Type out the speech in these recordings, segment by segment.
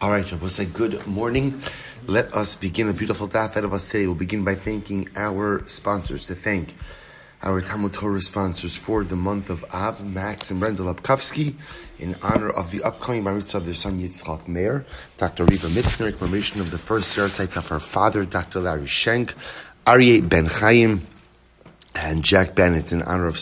All right, we'll say good morning. Let us begin a beautiful daf ahead of us today. We'll begin by thanking our sponsors, to thank our Talmud Torah sponsors for the month of Av, Max and Brenda Lapkovsky, in honor of the upcoming bar mitzvah of their son Yitzchak Meir, Dr. Riva Mitzner, commemoration of the first yarzheit of her father, Dr. Schneck, Aryeh Ben Chaim, and Jack Bennett, in honor of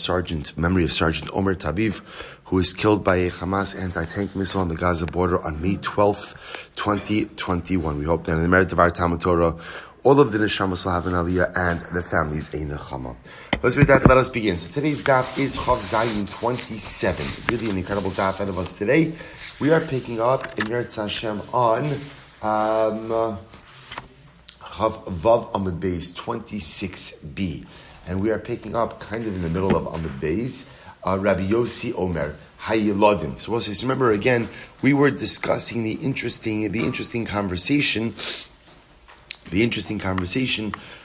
memory of Sergeant Cmr TOBIV, who was killed by a Hamas Anti-Tank Missile on the Gaza border on May 12th, 2021. We hope that in the merit of our Talmud Torah, all of the neshamas will have an aliyah and the families a nechama. Let's read that. Let us begin. So today's daf is Chav Zayin 27. Really an incredible daf out of us today. We are picking up in Yirtzeh Hashem on Chav Vav Amud Beis 26b. And we are picking up kind of in the middle of Amud Beis, Rabbi Yossi Omer, Hayilodim. So we'll say, so remember again, we were discussing the interesting conversation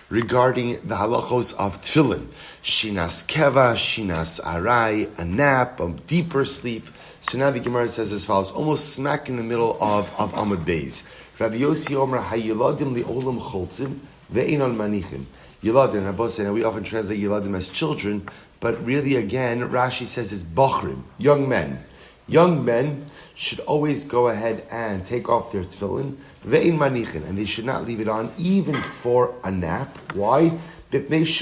regarding the halachos of tefillin. Shinas keva, shinas arai, a nap, a deeper sleep. So now the Gemara says as follows, almost smack in the middle of Amud Beis. Rabbi Yossi Omer, Hayilodim li'olam cholzim, ve'enon manichim. Yiladim, Rabbi say, now we often translate Yiladim as children, but really again, Rashi says it's Bachrim, young men. Young men should always go ahead and take off their tefillin, ve'in manichin, and they should not leave it on even for a nap. Why? Because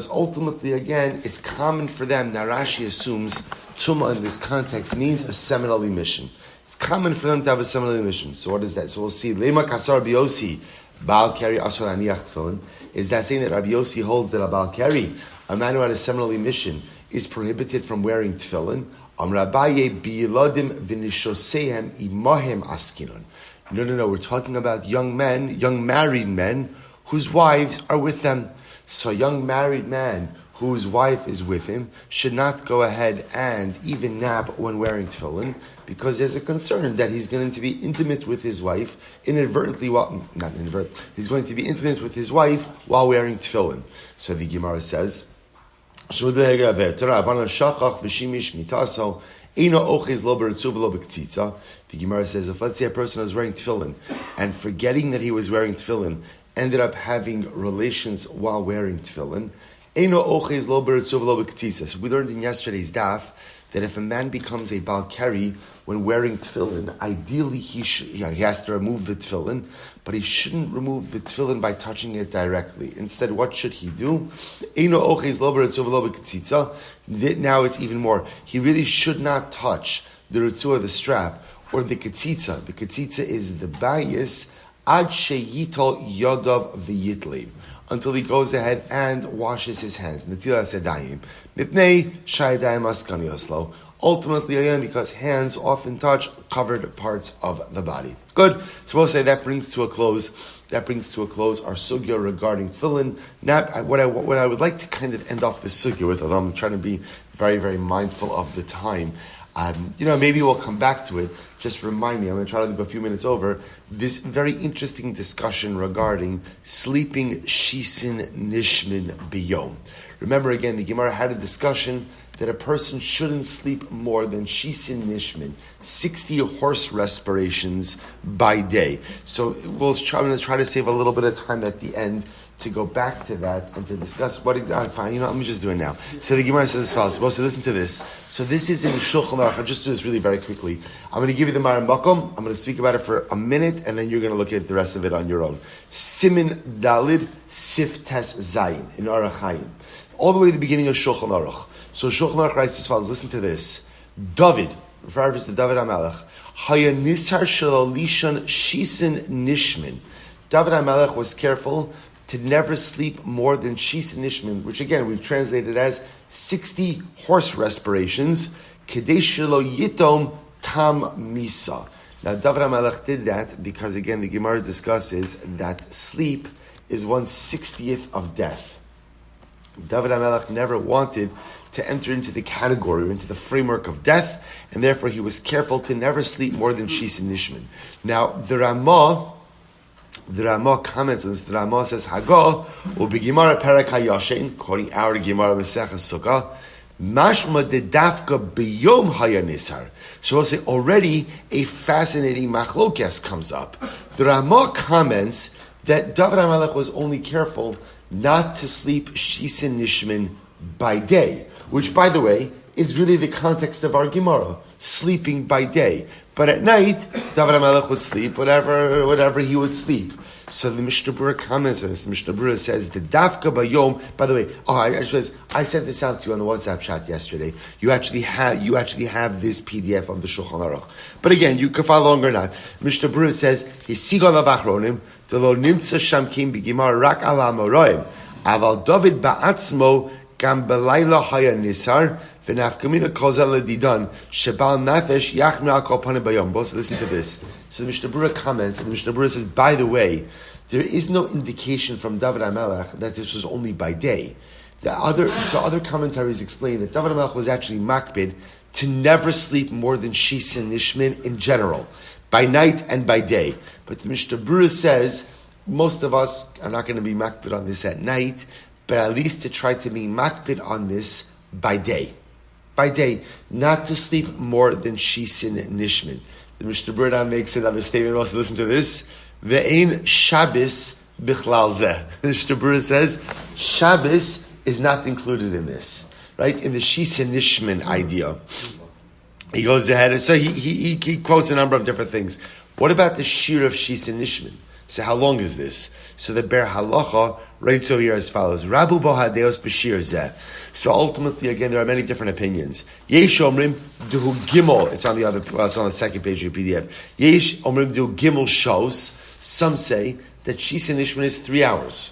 ultimately, again, it's common for them. Now Rashi assumes Tumah in this context means a seminal emission. It's common for them to have a seminal emission. So what is that? So we'll see. Lema kasar biosi. Baal Keri Asher Aniach Tefillin. Is that saying that Rabbi Yossi holds that a Baal Keri, a man who had a seminal emission, is prohibited from wearing tefillin? Rabaye biyiladim v'nishosehem imahem askinon. No. We're talking about young men, young married men, whose wives are with them. So a young married man whose wife is with him should not go ahead and even nap when wearing tefillin, because there's a concern that he's going to be intimate with his wife he's going to be intimate with his wife while wearing tefillin. So the Gemara says, the Gemara says, if let's say a person was wearing tefillin and forgetting that he was wearing tefillin ended up having relations while wearing tefillin, so we learned in yesterday's daf that if a man becomes a Baal Keri when wearing tefillin, ideally he has to remove the tefillin, but he shouldn't remove the tefillin by touching it directly. Instead, what should he do? Now it's even more. He really should not touch the ritzua, the strap, or the ketzitza. The ketzitza is the bayis ad sheyitol yodav v'yitlev, until he goes ahead and washes his hands. Ultimately, again, because hands often touch covered parts of the body. Good. So we'll say that brings to a close our sugya regarding tefillin. Now, what I would like to kind of end off this sugya with, although I'm trying to be very, very mindful of the time. Maybe we'll come back to it. Just remind me, I'm going to try to leave a few minutes over, this very interesting discussion regarding sleeping shisin nishmin biyom. Remember again, the Gemara had a discussion that a person shouldn't sleep more than shisin nishmin, 60 horse respirations by day. So I'm going to try to save a little bit of time at the end to go back to that and to discuss what exactly. Fine, let me just do it now. So the Gemara says as follows. So listen to this. So this is in Shulchan Aruch. I'll just do this really very quickly. I'm going to give you the Maram Makom. I'm going to speak about it for a minute, and then you're going to look at the rest of it on your own. Simin Dalid Siftes Zayin in Orach Chaim. All the way to the beginning of Shulchan Aruch. So Shulchan Aruch writes as follows. Listen to this. David, refers to David HaMelech, Haya Nisar Shalalishan Shisin Nishmin. David HaMelech was careful to never sleep more than Shis Nishmin, which again we've translated as 60 horse respirations. Kedei shelo yitom tam misa. Now David HaMelech did that because again the Gemara discusses that sleep is 1/60th of death. David HaMelech never wanted to enter into the category or into the framework of death, and therefore he was careful to never sleep more than Shis Nishmin. Now the Ramah comments on this. The Ramah says, Hagah, ubigimara perak hayashin, quoting our Gemara Masechah Succah, Mashma de dafka biyom hayanishar. So we'll say already a fascinating machlokes comes up. The Ramah comments that David HaMelech was only careful not to sleep shisin nishmin by day, which, by the way, is really the context of our Gemara, sleeping by day. But at night, David HaMelech would sleep, whatever he would sleep. So the Mishnah Berurah comments on this. The Mishnah Berurah says, the dafka bayom, by the way, I sent this out to you on the WhatsApp chat yesterday. You actually have this PDF of the Shulchan Aruch. But again, you can follow along or not. Mishnah Berurah says, Hisigal avachronim, Delo nimtza sham kim b'gimar rak ala amoraim. Aval David ba'atzmo gam belayla haya nisar v'nafkamina kozel ledidan shebal nafesh yachmi al kol panim bayom. Both listen to this. So the Mishnah Berurah comments, and the Mishnah Berurah says, by the way, there is no indication from David HaMelech that this was only by day. Other commentaries explain that David HaMelech was actually makbid to never sleep more than shisin nishmin in general, by night and by day. But the Mishnah Berurah says, most of us are not going to be makbid on this at night, but at least to try to be makbid on this by day. By day, not to sleep more than shisin nishmin. The Mishnah Berurah makes another statement. Also, listen to this: Ve'ein Shabbos bichlal zeh. The Mishnah Berurah says Shabbos is not included in this, right? In the shisin nishmin idea. He goes ahead, so he quotes a number of different things. What about the shir of shisin nishmin? So how long is this? So the Ber Halacha writes over here as follows: Rabu bohadeos b'shir zeh. So ultimately, again, there are many different opinions. Yesh omrim duhu gimel. It's on the second page of your PDF. Yesh omrim duhu gimel shows. Some say that shisin nishmin is 3 hours.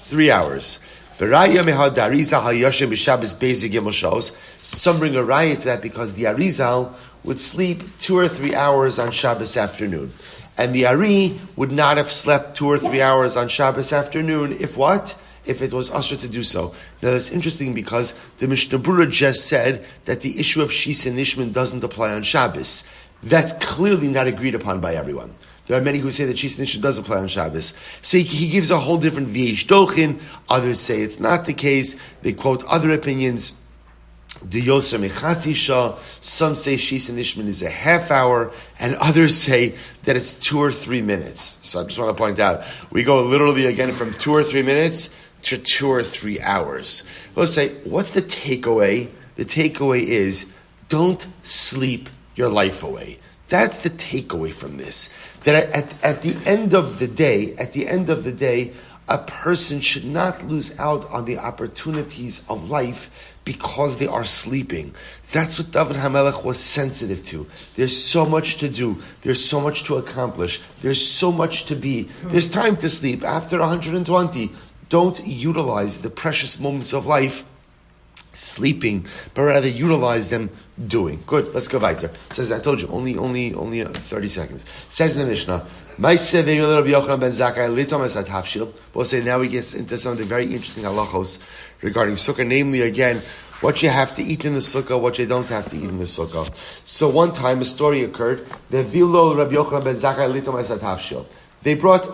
3 hours. V'raya mehad Arizal hayoshem b'Shabbos b'ezeh gimel shows. Some bring a raya to that because the Arizal would sleep 2 or 3 hours on Shabbos afternoon. And the Ari would not have slept 2 or 3 hours on Shabbos afternoon if what? If it was usher to do so. Now that's interesting because the Mishnah Berurah just said that the issue of shisin nishmin doesn't apply on Shabbos. That's clearly not agreed upon by everyone. There are many who say that shisin nishmin does apply on Shabbos. So he gives a whole different v'yesh dochin. Others say it's not the case. They quote other opinions. The Yoser Mechatzisha, some say shisin nishmin is a half hour, and others say that it's 2 or 3 minutes. So I just want to point out, we go literally again from 2 or 3 minutes to 2 or 3 hours. Let's say, what's the takeaway? The takeaway is, don't sleep your life away. That's the takeaway from this. That at the end of the day, a person should not lose out on the opportunities of life because they are sleeping. That's what David HaMelech was sensitive to. There's so much to do. There's so much to accomplish. There's so much to be. There's time to sleep. After 120, don't utilize the precious moments of life sleeping, but rather utilize them doing. Good, let's go weiter. Says, I told you, only 30 seconds. Says in the Mishnah, we'll say now we get into some of the very interesting halachos regarding Sukkah, namely again, what you have to eat in the Sukkah, what you don't have to eat in the Sukkah. So one time a story occurred, they brought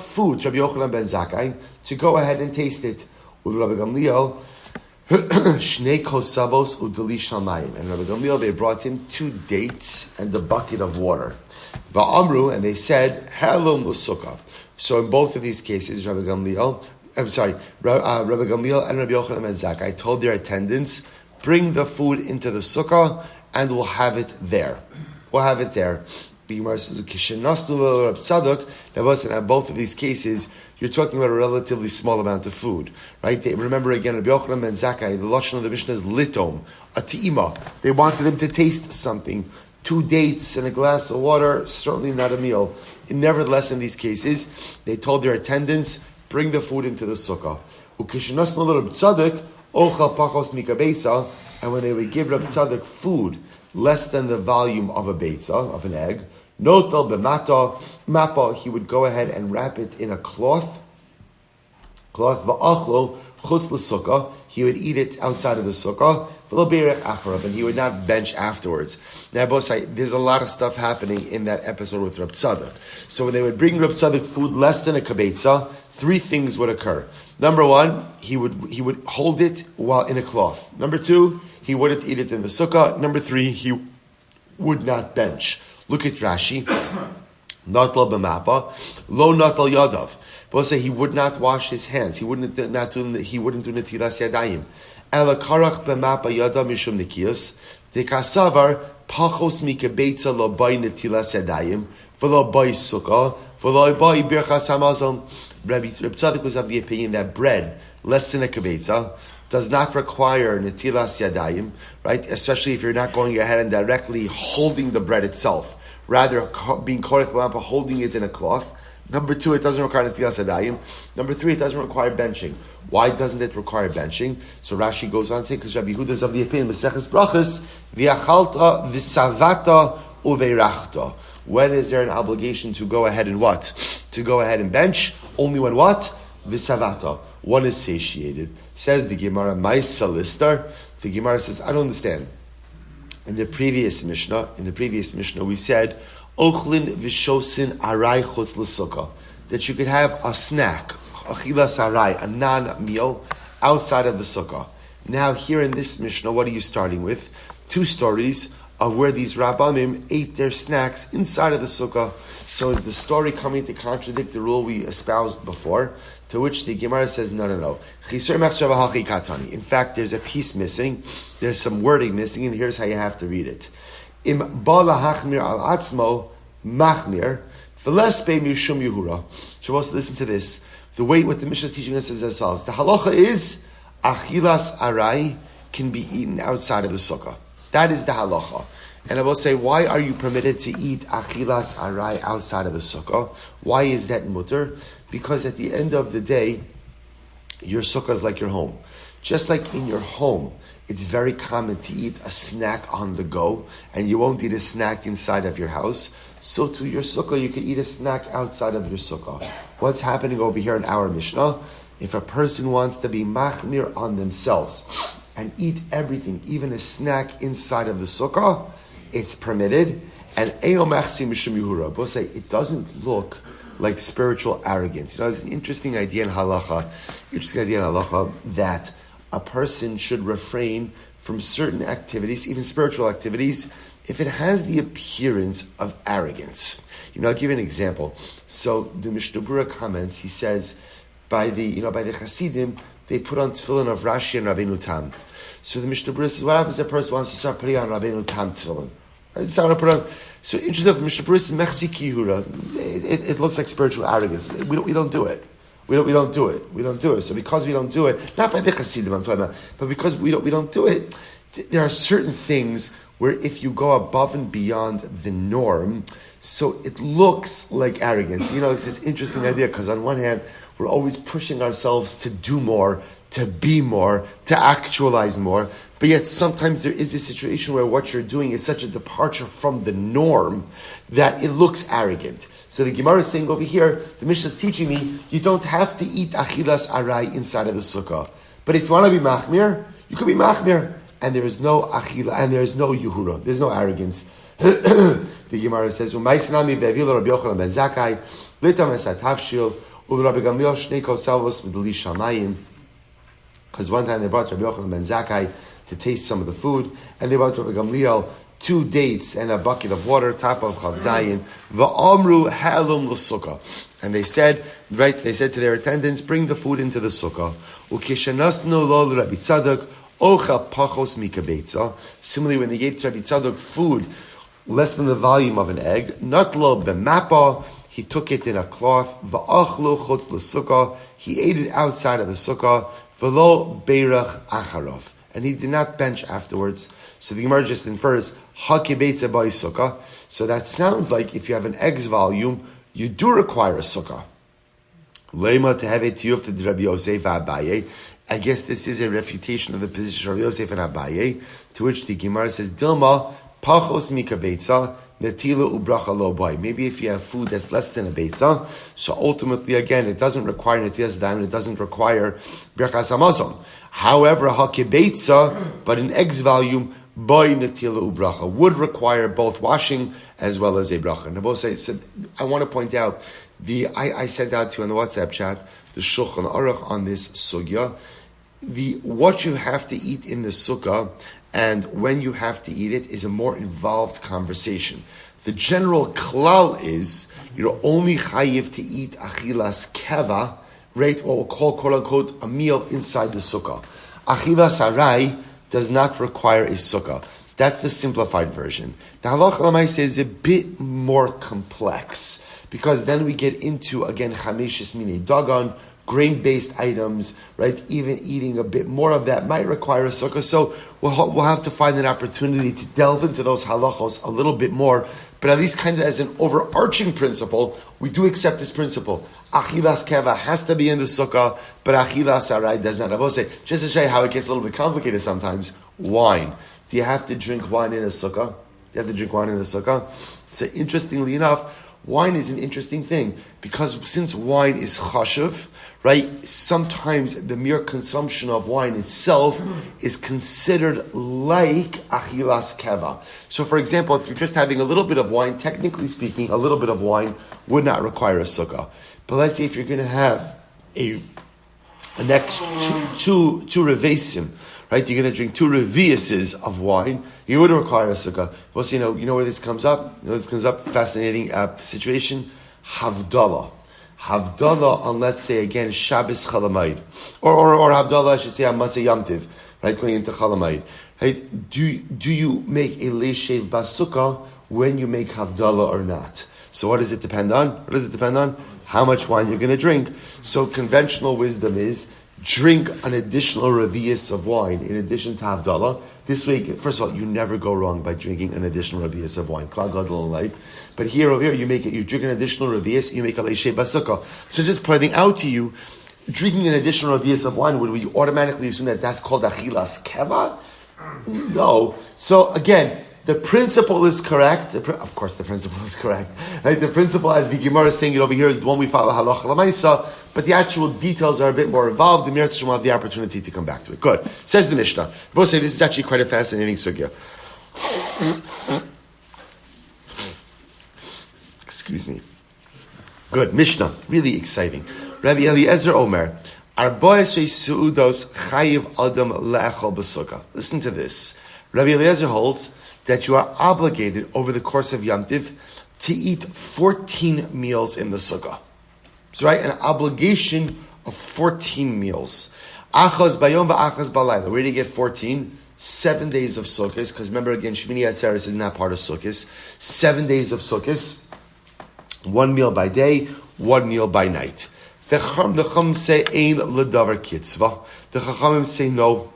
food to Rabbi Yochanan ben Zakkai to go ahead and taste it. Rabbi Gamliel, Schneck kosavos udali shamayim. And Rabbi Gamliel, they brought him 2 dates and a bucket of water. Va'amru, and they said, Halom l'sukkah. So in both of these cases, Rabbi Gamliel and Rabbi Yochanan ben Zakkai told their attendants, bring the food into the sukkah and we'll have it there. We'll have it there. The Gemara says, now in both of these cases, you're talking about a relatively small amount of food, right? Remember again, Rabbi Yochanan ben Zakkai, the lashon of the Mishnah is litom, a te'ima. They wanted him to taste something. 2 dates and a glass of water, certainly not a meal. Nevertheless, in these cases, they told their attendants, bring the food into the sukkah. And when they would give Reb Tzadok food less than the volume of a beitza, of an egg, notel b'mata, he would go ahead and wrap it in a cloth va'achlo chutz l'sukkah. He would eat it outside of the sukkah, and he would not bench afterwards. Now, there's a lot of stuff happening in that episode with Reb Tzadok. So when they would bring Reb Tzadok food less than a kibetza, 3 things would occur. Number 1, he would hold it while in a cloth. Number 2, he wouldn't eat it in the sukkah. Number 3, he would not bench. Look at Rashi. Natal b'mapa, lo natal yadav. We'll say he would not wash his hands. He wouldn't do netilas yadayim. Ela karach b'mapa yadav mishum nikiyos. Dekasavar pachos mikebeitza lo bay netilas yadayim v'lo bay sukkah v'lo bay birchas hamazon. Reb Tzadok was of the opinion that bread less than a kibetza does not require netilas yadayim, right? Especially if you're not going ahead and directly holding the bread itself, rather being korech b'mapa, holding it in a cloth. Number 2, it doesn't require netilas yadayim. Number 3, it doesn't require benching. Why doesn't it require benching? So Rashi goes on to say, because Rabbi Yehuda is of the opinion, Maseches Brachos, v'yachalta v'savata uveirachta. When is there an obligation to go ahead and what? To go ahead and bench? Only when what? V'savata. One is satiated. Says the Gemara, Maisa Listar. The Gemara says, I don't understand. In the previous Mishnah, we said, Ochlin v'shosin aray chutz l'sukkah. That you could have a snack, achilas aray, a non-meal, outside of the sukkah. Now here in this Mishnah, what are you starting with? 2 stories of where these Rabbanim ate their snacks inside of the sukkah. So is the story coming to contradict the rule we espoused before? To which the Gemara says, no. In fact, there's a piece missing. There's some wording missing, and here's how you have to read it. Im bala hachmir al atzmo machmir v'lespe mishum yuhura. So also listen to this. The way what the Mishnah is teaching us is as follows. The halacha is achilas aray can be eaten outside of the sukkah. That is the halacha. And I will say, why are you permitted to eat achilas aray outside of the sukkah? Why is that mutter? Because at the end of the day, your sukkah is like your home. Just like in your home, it's very common to eat a snack on the go, and you won't eat a snack inside of your house. So to your sukkah, you can eat a snack outside of your sukkah. What's happening over here in our Mishnah? If a person wants to be machmir on themselves and eat everything, even a snack inside of the sukkah, it's permitted. And eino machsi mishum yuhura. Both say it doesn't look like spiritual arrogance. You know, it's an interesting idea in halacha that a person should refrain from certain activities, even spiritual activities, if it has the appearance of arrogance. You know, I'll give you an example. So the Mishnah Berurah comments, he says, by the Hasidim, they put on tefillin of Rashi and Rabbeinu Tam. So the Mishnah Berurah says, what happens if a person wants to start putting on Rabbeinu Tam tefillin? So interesting, the Mishnah Berurah says, Mechsi kihura. It looks like spiritual arrogance. We don't do it. We don't do it. So because we don't do it, not by the Hasidim I'm talking about, but because we don't do it, there are certain things where if you go above and beyond the norm, so it looks like arrogance. You know, it's this interesting idea, because on one hand, we're always pushing ourselves to do more, to be more, to actualize more, but yet sometimes there is a situation where what you're doing is such a departure from the norm that it looks arrogant. So the Gemara is saying over here, the Mishnah is teaching me, you don't have to eat achilas aray inside of the sukkah. But if you want to be machmir, you could be machmir. And there is no achila, and there is no yuhura. There's no arrogance. The Gemara says, "Umaysinami ve'avilo Rabbi Yochanan ben Zakkai litam esat havshil u'Rabbi Gamliel Schneck salvos v'deli shamayim." Because one time they brought Rabbi Yochanan ben Zakkai to taste some of the food, and they brought Rabbi Gamliel 2 dates and a bucket of water, top of chav zayin, va'amru halum l'sukkah. And they said to their attendants, bring the food into the sukkah. Ukishanasnu lo Rabbi Tzadok. Ocha pachos mikabeitza. Similarly, when they gave to Rabbi Tzadok food less than the volume of an egg, natlo b'mapa, he took it in a cloth. Va'achlo chutz l'sukkah, he ate it outside of the sukkah. V'lo beirach acharov, and he did not bench afterwards. So the Gemara just infers hakibeitza by sukkah. So that sounds like if you have an egg's volume, you do require a sukkah. Leima to have it tiyuf to Rabbi Yosef Abaye. I guess this is a refutation of the position of Yosef and Abaye, to which the Gemara says, Dilma, pachos mikabeitza, netila ubracha lo boy. Maybe if you have food that's less than a beitza, so ultimately, again, it doesn't require netilas daim, it doesn't require brachas hamazon. However, hakibeitza, but in X volume, boy netila ubracha, would require both washing as well as a bracha. And I will say, so I want to point out, I sent out to you on the WhatsApp chat, the Shulchan Aruch on this sugya. What you have to eat in the sukkah and when you have to eat it is a more involved conversation. The general klal is you're only chayiv to eat achilas keva, right? What we'll call, quote unquote, a meal inside the sukkah. Achilas aray does not require a sukkah. That's the simplified version. The halacha l'maaseh is a bit more complex because then we get into, again, chameshes mine dagan, grain-based items, right? Even eating a bit more of that might require a sukkah. So we'll have to find an opportunity to delve into those halachos a little bit more. But at least kind of as an overarching principle, we do accept this principle. Achilas keva has to be in the sukkah, but achilas aray does not. I will say, just to show you how it gets a little bit complicated sometimes, wine. Do you have to drink wine in a sukkah? Do you have to drink wine in a sukkah? So interestingly enough, wine is an interesting thing because since wine is chashuv, right? Sometimes the mere consumption of wine itself is considered like achilas keva. So, for example, if you're just having a little bit of wine, technically speaking, a little bit of wine would not require a sukkah. But let's say if you're going to have an extra two revesim, right? You're going to drink 2 reviuses of wine. You would require a sukkah. Well, so, you know where this comes up? Fascinating situation. Havdalah. Havdalah on, let's say, again, Shabbos Chalamayid. Or Havdalah, I should say, on Matzah Yom Tiv, right? Going into Chalamayid. Right? Do you make a leishev basukah when you make Havdalah or not? So what does it depend on? How much wine you're going to drink. So conventional wisdom is, drink an additional revius of wine in addition to Havdalah. This way, first of all, you never go wrong by drinking an additional revius of wine. Klal gadol in life. But over here, you drink an additional revius, you make a leishei basukah. So just pointing out to you, drinking an additional revius of wine, would we automatically assume that that's called achilas keva? No. So again, the principle is correct. Of course, the principle is correct. Right? The principle, as the Gemara is saying it over here, is the one we follow halacha l'maisa, but the actual details are a bit more involved. The Meretz will have the opportunity to come back to it. Good. Says the Mishnah. Both say this is actually quite a fascinating sugya. Excuse me. Good. Mishnah. Really exciting. Rabbi Eliezer Omer. Arboesei suudos chayiv adam le'echol b'sukkah. Listen to this. Rabbi Eliezer holds that you are obligated over the course of Yom Tiv to eat 14 meals in the sukkah. So, right, an obligation of 14 meals. Achaz bayom va'achaz balayla. Where do you get 14? 7 days of Sukkot, because remember again, Shmini Atzeres is not part of Sukkot. 7 days of Sukkot, 1 meal by day, 1 meal by night. The Chacham say ein ledavar kitzvah. The Chachamim say no,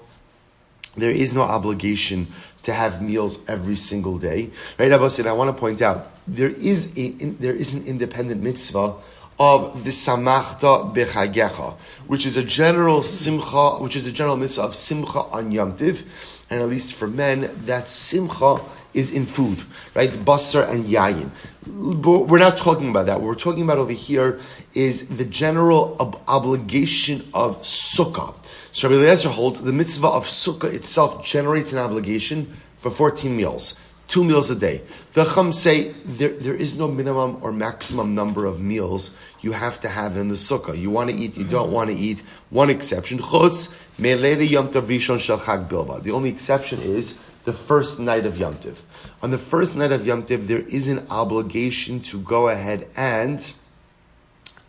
there is no obligation to have meals every single day. Right, Abba said, I want to point out, there is an independent mitzvah of the samachta bechagecha, which is a general simcha, which is a general mitzvah of simcha on Yom Tiv, and at least for men, that simcha is in food, right? Basar and yayin. But we're not talking about that. What we're talking about over here is the general obligation of sukkah. So Rabbi Eliezer holds the mitzvah of sukkah itself generates an obligation for 14 meals. 2 meals a day. The Chum say there is no minimum or maximum number of meals you have to have in the sukkah. You want to eat, you don't want to eat. One exception, chutz me'leili Yom Tov Rishon shel Chag Bilva. The only exception is the first night of Yom Tiv. On the first night of Yom Tiv, there is an obligation to go ahead and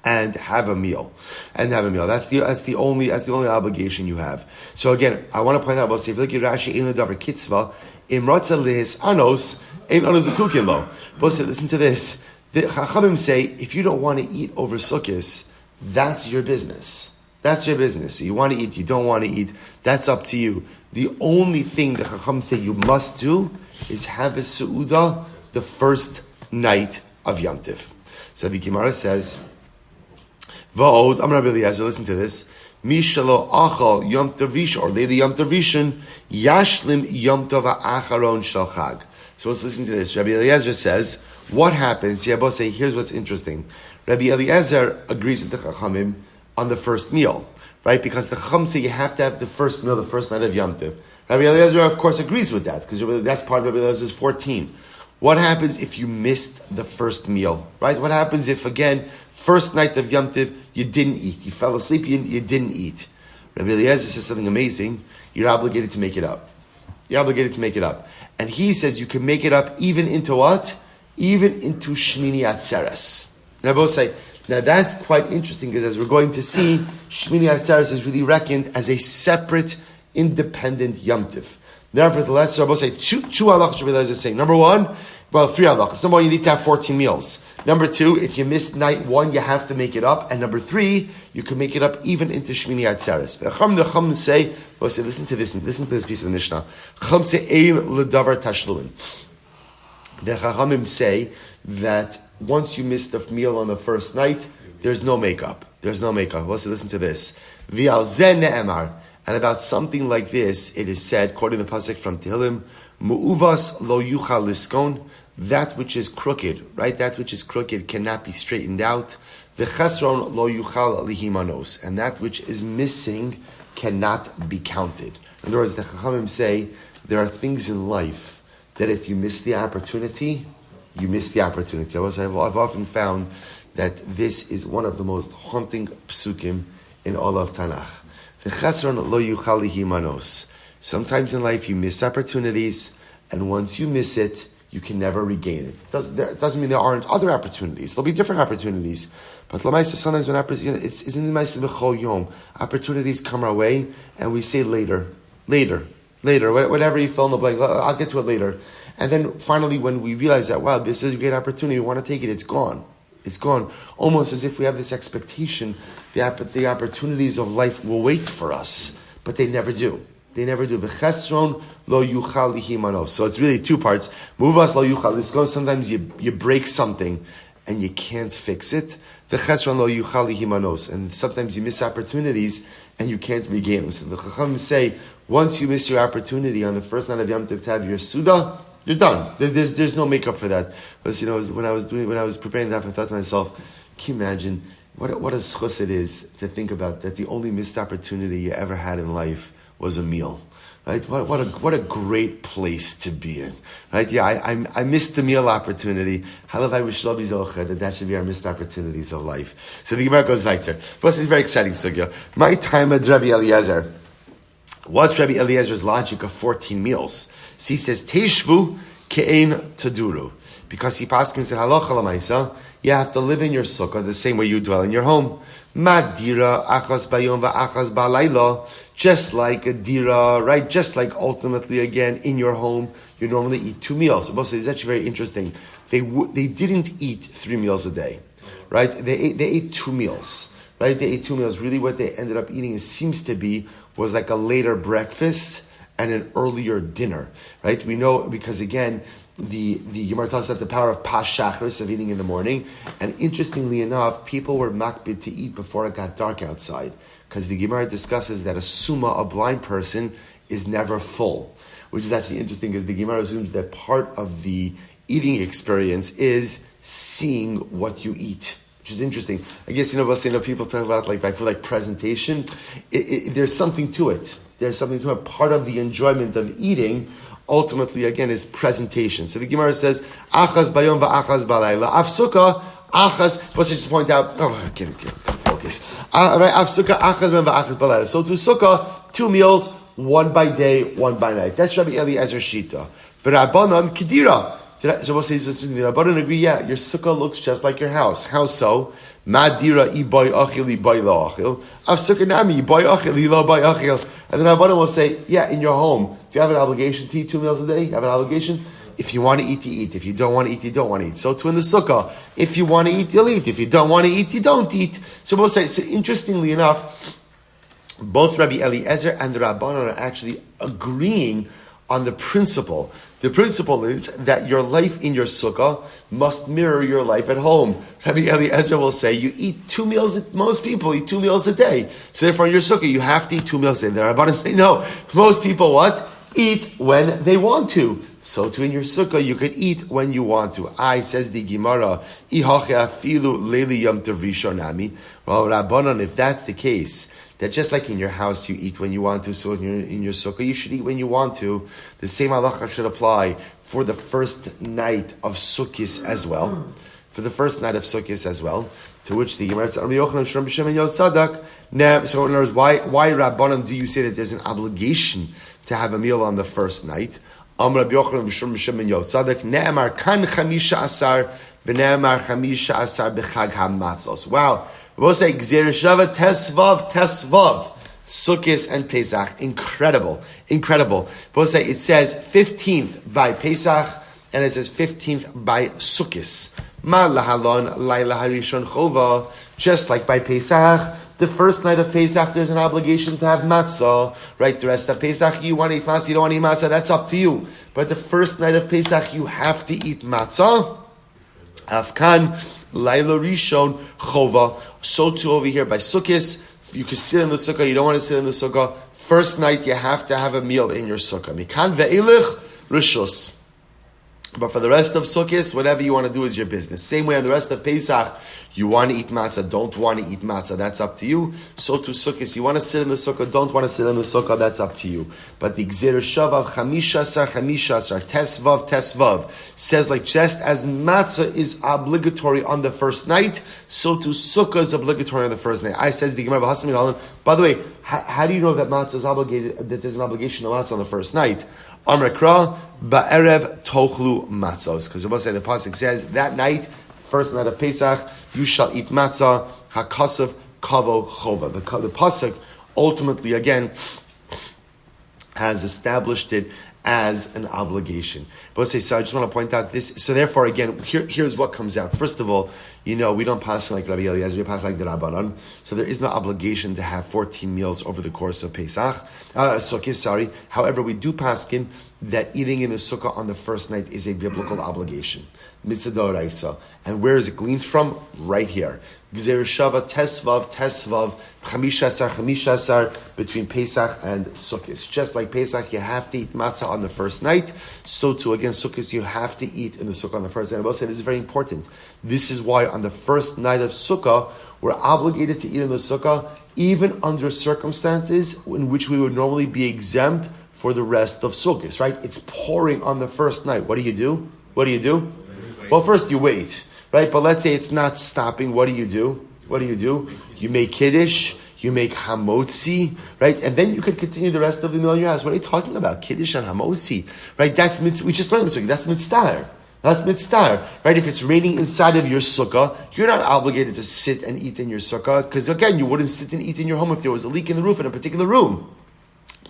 have a meal. That's the only obligation you have. So again, I want to point out about if you look at Rashi in the davar kitzvah. Imratza lehis anos, ein anos ukukin lo. But listen to this. The Chachamim say, if you don't want to eat over Sukkot, that's your business. That's your business. So you want to eat, you don't want to eat, that's up to you. The only thing the Chachamim say you must do is have a Seudah the first night of Yom Tiv. So the Gemara says, Va'od, Amar Rabbi Eliezer, listen to this. Mishalo achal Yom Tov Rishon, or Leili Yom Tov Rishon, Yashlim Yom Tov Ha'acharon Shel Chag. So let's listen to this. Rabbi Eliezer says, what happens? Yabba say, here's what's interesting. Rabbi Eliezer agrees with the Chachamim on the first meal, right? Because the Chacham say you have to have the first meal the first night of Yom Tov. Rabbi Eliezer, of course, agrees with that, because that's part of Rabbi Eliezer's 14. What happens if you missed the first meal, right? What happens if, again, first night of Yom Tiv, you didn't eat. You fell asleep, you didn't eat. Rabbi Eliezer says something amazing. You're obligated to make it up. You're obligated to make it up. And he says you can make it up even into what? Even into Shmini Atzeres. Now both say, now that's quite interesting because as we're going to see, Shmini Atzeres is really reckoned as a separate, independent Yom Tiv. Nevertheless, Rabbi say two halachas Rabbi Eliezer is saying. Number one, well, 3 halachas. Number one, you need to have 14 meals. Number two, if you missed night 1, you have to make it up. And number 3, you can make it up even into Shmini Atzeres. The Chum say, well, say, listen to this piece of the Mishnah. Chum say, Eim ledavar tashluin. The Chachamim say that once you miss the meal on the first night, there's no makeup. There's no makeup. Well, so listen to this. V'al zeh ne'emar. And about something like this, it is said, quoting the pasuk from Tehillim, Mu'uvas lo yuchal liskon, that which is crooked, right? That which is crooked cannot be straightened out. V'chesron lo yuchal lihimanos, and that which is missing cannot be counted. In other words, the Chachamim say, there are things in life that if you miss the opportunity, you miss the opportunity. I've often found that this is one of the most haunting psukim in all of Tanakh. Sometimes in life you miss opportunities, and once you miss it, you can never regain it. It doesn't mean there aren't other opportunities. There'll be different opportunities. But sometimes when it's in the opportunities come our way, and we say later, whatever you fill in the blank, I'll get to it later. And then finally when we realize that, wow, this is a great opportunity, we want to take it, it's gone. It's gone. Almost as if we have this expectation the opportunities of life will wait for us, but they never do. They never do. V'chesron lo yuchal lihimanos. So it's really 2 parts. Muvas lo yuchal liskon. Sometimes you break something and you can't fix it. V'chesron lo yuchal lihimanos. And sometimes you miss opportunities and you can't regain them. So the Chacham say, once you miss your opportunity on the first night of Yom Tov to have your Suda, you're done. There's no makeup for that. But when I was preparing that, I thought to myself, can you imagine what a schus it is to think about that the only missed opportunity you ever had in life was a meal, right? What a great place to be in, right? Yeah, I missed the meal opportunity. Halavai v'shlo bizocha, that should be our missed opportunities of life. So the Gemara goes weiter. Plus, it's very exciting sugya. My time at Rabbi Eliezer. What's Rabbi Eliezer's logic of 14 meals? So he says, Teishvu ke'ein taduru. Because he paskins that halacha l'maisa, you have to live in your sukkah the same way you dwell in your home. Madira achas bayom va'achas ba'layla. Just like a dira, right? Just like ultimately, again, in your home, you normally eat 2 meals. It's actually very interesting. They didn't eat 3 meals a day, right? They ate 2 meals, right? They ate 2 meals. Really what they ended up eating, was like a later breakfast and an earlier dinner, right? We know because again, the Gemara tells us that the power of pas shachris, of eating in the morning, and interestingly enough, people were makbid to eat before it got dark outside, because the Gemara discusses that a summa, a blind person, is never full, which is actually interesting because the Gemara assumes that part of the eating experience is seeing what you eat, which is interesting. I guess, people talk about I feel like presentation. There's something to it. There's something to it. Part of the enjoyment of eating, ultimately, again, is presentation. So the Gemara says, Achaz bayom va'achaz balayla. Af sukkah, achaz, let's just point out, get focus. Right, af sukkah, achaz bayom va'achaz balayla. So to sukkah, 2 meals, 1 by day, 1 by night. That's Rabbi Eliezer's shita. V'rabbanan kedira. So we'll say, the Rabbanan agree, yeah, your sukkah looks just like your house. How so? Madira iboy achil iboy lo achil. Af sukkah nami iboy achil ilo boy achil. And then Rabbanan will say, yeah, in your home, do you have an obligation to eat 2 meals a day? You have an obligation? If you want to eat, you eat. If you don't want to eat, you don't want to eat. So too in the sukkah, if you want to eat, you'll eat. If you don't want to eat, you don't eat. So we'll say, so interestingly enough, both Rabbi Eliezer and the Rabbanan are actually agreeing on the principle. The principle is that your life in your sukkah must mirror your life at home. Rabbi Eliezer will say you eat 2 meals, most people eat 2 meals a day. So therefore in your sukkah you have to eat 2 meals a day. The Rabbanan say no. Most people what? Eat when they want to. So too in your sukkah you could eat when you want to. Says the Gemara, well, Rabbanan, if that's the case, that just like in your house you eat when you want to, so in your sukkah you should eat when you want to. The same halacha should apply for the first night of Sukkot as well. For the first night of Sukkot as well. To which the Gemara says, so in other words, why Rabbanan do you say that there's an obligation to have a meal on the first night. Amr Rabbi Yochanan b'Shum Shimon Yotzadik ne'emar kan chamisha asar v'ne'emar chamisha asar b'chag hamatzos. Wow. We'll say Gzeir Shava Tesvav. Sukkot and Pesach. Incredible. We'll say it says 15th by Pesach and it says 15th by Sukkot. Ma lahalon laila harishon chova. Just like by Pesach, the first night of Pesach, there's an obligation to have matzah, right? The rest of Pesach, you want to eat matzah, you don't want to eat matzah, that's up to you. But the first night of Pesach, you have to eat matzah. Afkan, laila rishon chova. So too over here by Sukkot, you can sit in the sukkah, you don't want to sit in the sukkah. First night, you have to have a meal in your sukkah. Mikan ve'elich rishus. But for the rest of Sukkot, whatever you want to do is your business. Same way on the rest of Pesach, you want to eat matzah, don't want to eat matzah, that's up to you. So to Sukkot, you want to sit in the sukkah, don't want to sit in the sukkah, that's up to you. But the Gzeir Shavav Chamishasar, Tesvav says like just as matzah is obligatory on the first night, so to sukkah is obligatory on the first night. I says the Gemara B'Hasamid. By the way, how do you know that matzah is obligated? That there's an obligation of matzah on the first night? Amr Kra ba'erev tochlu matzos, because the pasuk says that night, first night of Pesach, you shall eat matzah hakasov kavo chova. The pasuk ultimately again has established it as an obligation. But so I just want to point out this. So therefore, again, here's what comes out. First of all, we don't pass like Rabbi Eliezer, we pass like the Rabbanan. So there is no obligation to have 14 meals over the course of Pesach. Sukkah. However, we do paskin that eating in the sukkah on the first night is a biblical obligation. Mitzvah d'oraisa. And where is it gleaned from? Right here. Gzeir Shava Tesvav Chamishasar between Pesach and Sukkot. Just like Pesach, you have to eat matzah on the first night. So too, again, Sukkot, you have to eat in the sukkah on the first night. I will say this is very important. This is why on the first night of Sukkah, we're obligated to eat in the sukkah, even under circumstances in which we would normally be exempt for the rest of Sukkot, right? It's pouring on the first night. What do you do? Well, first you wait, right? But let's say it's not stopping. What do? You make Kiddush, you make Hamotzi, right? And then you could continue the rest of the meal in your house. What are you talking about? Kiddush and Hamotzi, right? That's we just learned this. That's mitzvah. That's mitzvah, right? If it's raining inside of your sukkah, you're not obligated to sit and eat in your sukkah, because again, you wouldn't sit and eat in your home if there was a leak in the roof in a particular room.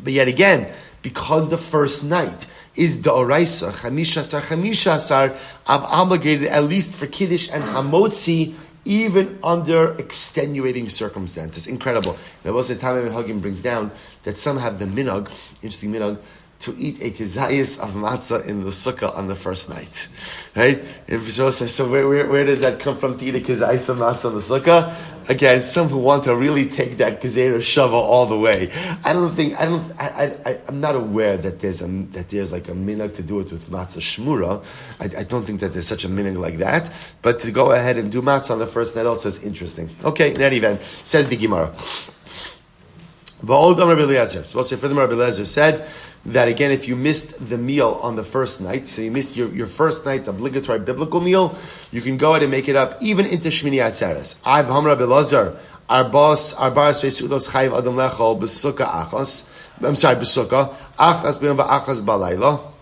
But yet again, because the first night is da'oraisa, chamishasar, I'm obligated at least for Kiddush and Hamotzi, even under extenuating circumstances. Incredible. Now, also, Aryeh Ben Chaim brings down that some have the minhag, interesting minhag, to eat a kezayis of matzah in the sukkah on the first night, right? So where does that come from, to eat a kezayis of matzah in the sukkah? Again, some who want to really take that Gzeir Shava all the way. I'm not aware that there's like a minhag to do it with matzah shmura. I don't think that there's such a minhag like that. But to go ahead and do matzah on the first night also is interesting. Okay, in any event, says the Gemara. V'od Rabbi Eliezer. So we'll say for the Rabbi Eliezer said that again, if you missed the meal on the first night, so you missed your first night obligatory biblical meal, you can go ahead and make it up even into Shmini Atzeres. I've Rabbi Eliezer, Arbas Reisudos Chayiv Adam Lechol B'Sukkah Achas. I'm sorry, B'Sukkah Achas B'Yom V'Achas B'Layla.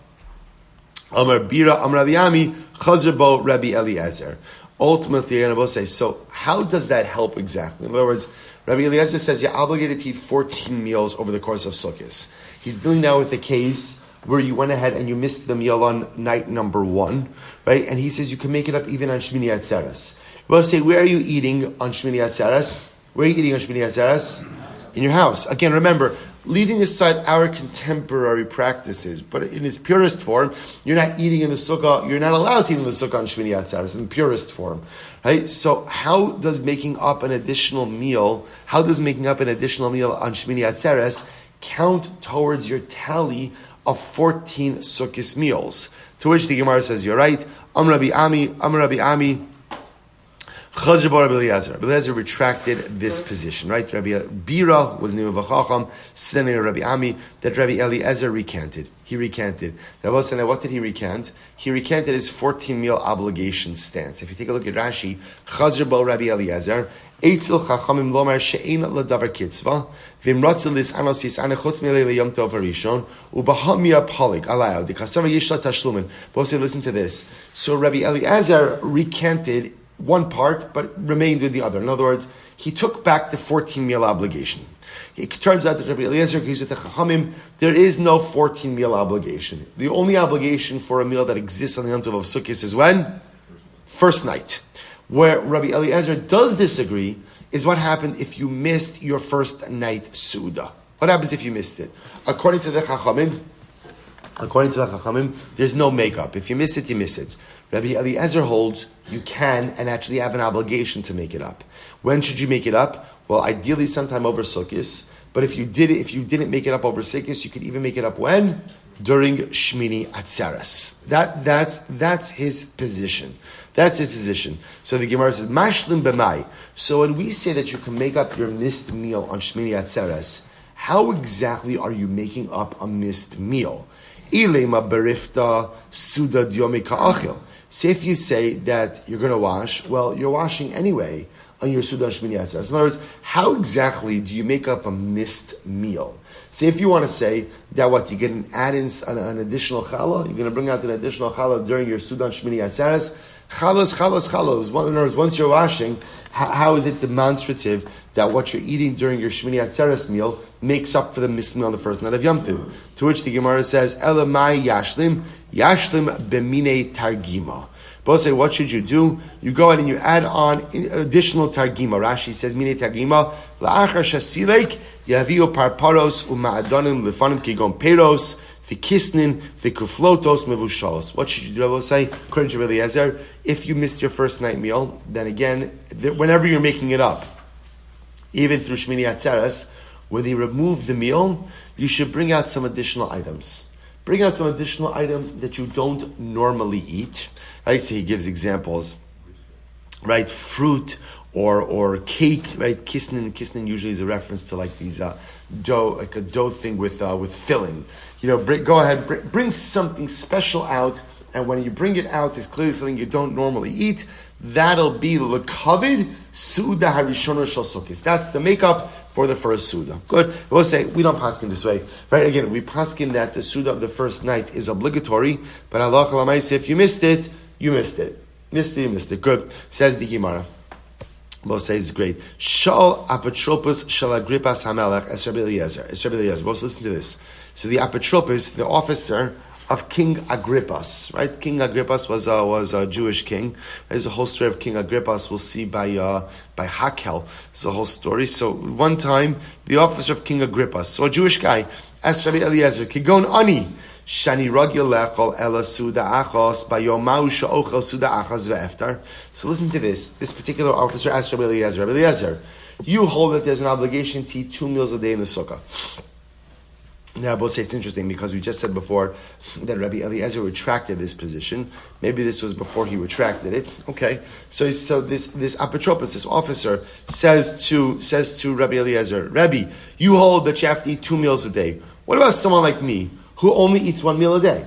Amar Bira Amar Rabbi Ami Chazer Bo Rabbi Eliezer. Ultimately, I will say, so how does that help exactly? In other words, Rabbi Eliezer says you're obligated to eat 14 meals over the course of Sukkot. He's dealing now with the case where you went ahead and you missed the meal on night number 1, right? And he says you can make it up even on Shmini Atzeres. We'll say, where are you eating on Shmini Atzeres? Where are you eating on Shmini Atzeres? In your house. Again, remember, leaving aside our contemporary practices, but in its purest form, you're not eating in the sukkah, you're not allowed to eat in the sukkah on Shmini Atzeres, in the purest form. Right? So how does making up an additional meal on Shmini Atzeres count towards your tally of 14 Sukkot meals? To which the Gemara says, you're right. Amr Rabbi Ami, Chazir Bar Rabbi Eliezer. Rabbi Eliezer retracted this position, right? Rabbi Bira was the name of a Chacham, standing Rabbi Ami, that Rabbi Eliezer recanted. He recanted. Rabbi Eliezer, what did he recant? He recanted his 14 meal obligation stance. If you take a look at Rashi, Chazir Bar Rabbi Eliezer, Eitzel chachamim lomar she'ein ladavar kitzva v'imratzel lisanos yisane chutz milei leyom tov harishon ubahamia polik alayah dikasava yishla tashlumin. Both say, listen to this. So Rabbi Eliezer recanted one part, but remained with the other. In other words, he took back the 14 meal obligation. It turns out that Rabbi Eliezer agrees with the Chachamim. There is no 14 meal obligation. The only obligation for a meal that exists on the Yom Tov of Sukkot is when? First night. Where Rabbi Eliezer does disagree is what happened if you missed your first night Suda. What happens if you missed it? According to the Chachamim, there's no makeup. If you miss it, you miss it. Rabbi Eliezer holds you can and actually have an obligation to make it up. When should you make it up? Well, ideally sometime over Sukkot. But if you didn't make it up over Sukkot, you could even make it up when? During Shmini Atzeres. That's his position. That's his position. So the Gemara says, Mashlim b'mai. So when we say that you can make up your missed meal on Shmini Atzeres, how exactly are you making up a missed meal? Ilema berifta suda diomi ka'achil. Say if you say that you're going to wash, well, you're washing anyway on your Suda Shmini Atzeres. In other words, how exactly do you make up a missed meal? Say if you want to say that you get an an additional challah, you're going to bring out an additional challah during your Suda Shmini Atzeres. Chalos. In other words, once you're washing, how is it demonstrative that what you're eating during your Shmini Atzeres meal makes up for the missed meal on the first night of Yom Tov? To which the Gemara says, Elamai yashlim b'minei targima. Both say, what should you do? You go ahead and you add on additional targima. Rashi says, minei targima, la'achar shasilek, yaviu parparos u'ma'adonim lefanim kigon peros, v'kisnin, v'kuflotos, mevushalos. What should you do? I will say, according to Rabbi Eliezer, if you missed your first night meal, then again, whenever you're making it up, even through Shmini Atzeres, when they remove the meal, you should bring out some additional items. Bring out some additional items that you don't normally eat. Right, so he gives examples, right? Fruit or cake, right? Kisnin usually is a reference to like these dough, like a dough thing with filling. Go ahead, bring something special out, and when you bring it out, it's clearly something you don't normally eat. That'll be l'kavid suda harishona shel sukkos. That's the makeup for the first suda. Good. We'll say we don't paskin this way, right? Again, we paskin that the suda of the first night is obligatory, but halacha l'maaseh, if you missed it, you missed it. You missed it. Good. Says the Gemara. Both say it's great. Shal apotropos shel Agrippas hamelech es Rabbi Eliezer. Both listen to this. So the apotropos, the officer of King Agrippas, right? King Agrippas was a Jewish king. There's a whole story of King Agrippas. We'll see by Hakel. It's a whole story. So one time, the officer of King Agrippas, so a Jewish guy, asked Rabbi Eliezer, Kigon ani. Shani ragil lechol ela suda achos bayomau she'ochel suda achos ve'eftar. So listen to this. This particular officer asked Rabbi Eliezer, you hold that there's an obligation to eat 2 meals a day in the sukkah. Now, I will say it's interesting because we just said before that Rabbi Eliezer retracted this position. Maybe this was before he retracted it. Okay, so this apotropos, this officer, says to Rabbi Eliezer, Rabbi, you hold that you have to eat 2 meals a day. What about someone like me who only eats 1 meal a day?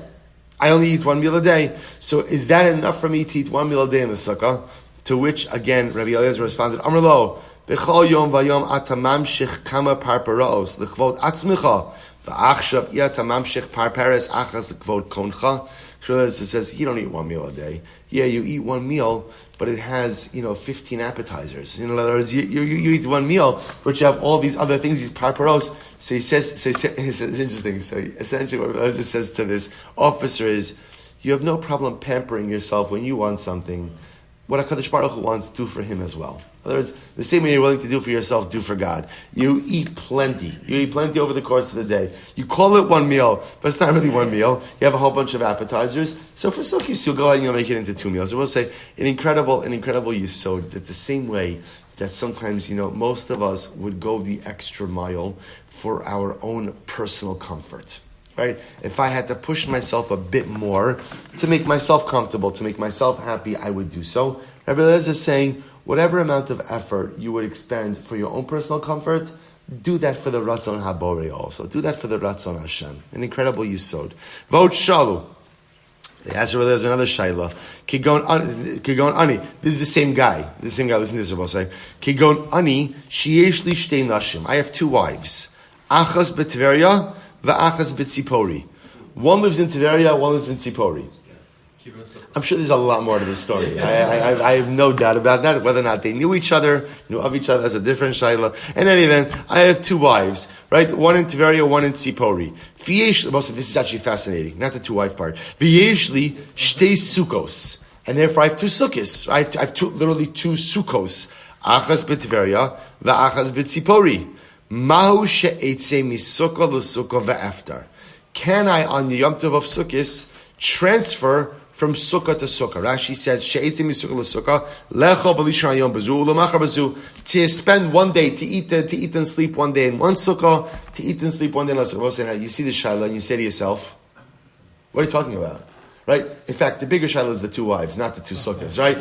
I only eat 1 meal a day. So is that enough for me to eat 1 meal a day in the sukkah? To which again Rabbi Eliezer responded, Amar lo, b'chol yom vayom atamam shich kama parparaos l'chvod atzmicha. V'achshav yatamam shich parpares achas l'kvod koncha. So it says you don't eat 1 meal a day. Yeah, you eat 1 meal, but it has 15 appetizers. In other words, you eat 1 meal, but you have all these other things, these parparos. So he says it's interesting. So essentially, what Eliezer says to this officer is, you have no problem pampering yourself when you want something. What HaKadosh Baruch Hu wants, do for him as well. In other words, the same way you're willing to do for yourself, do for God. You eat plenty. You eat plenty over the course of the day. You call it 1 meal, but it's not really 1 meal. You have a whole bunch of appetizers. So for Sukkot, you'll go ahead and you'll make it into 2 meals. I will say, an incredible yisod, that the same way that sometimes, most of us would go the extra mile for our own personal comfort. Right? If I had to push myself a bit more to make myself comfortable, to make myself happy, I would do so. Rabbi Eliezer is saying, whatever amount of effort you would expend for your own personal comfort, do that for the Ratzon HaBorei also. Do that for the Ratzon Hashem. An incredible yisod. Vot shalu. They asked her, there's another shayla. Kigon ani. This is the same guy. Listen to this, Rabbi say. Kigon ani sheyesh li shtei nashim. I have two wives. Achas b'Tveria v'achas b'Tzipori. One lives in Tveria, one lives in Tzipori. I'm sure there's a lot more to this story. I have no doubt about that. Whether or not they knew each other, knew of each other, as a different shayla. In any event, I have two wives, right? One in Tveria, one in Tzipori. This is actually fascinating, not the two-wife part. V'yeshli shtei sukkos. And therefore I have two sukkos. I have literally two sukkos. Achas b'Tveria, v'achas b'Tzipori. Mahu she'etzei misukkah l'sukkah v'aftar. Can I, on the Yom Tov of Sukkos, transfer from sukkah to sukkah? Rashi says, "She'etzim misukkah l'sukkah lecha b'lishan yom bazu u'lemachar bazu." To spend one day to eat and sleep one day in one sukkah, to eat and sleep one day in another sukkah. You see the shayla and you say to yourself, "What are you talking about?" Right? In fact, the bigger shayla is the two wives, not the two sukkahs. Right?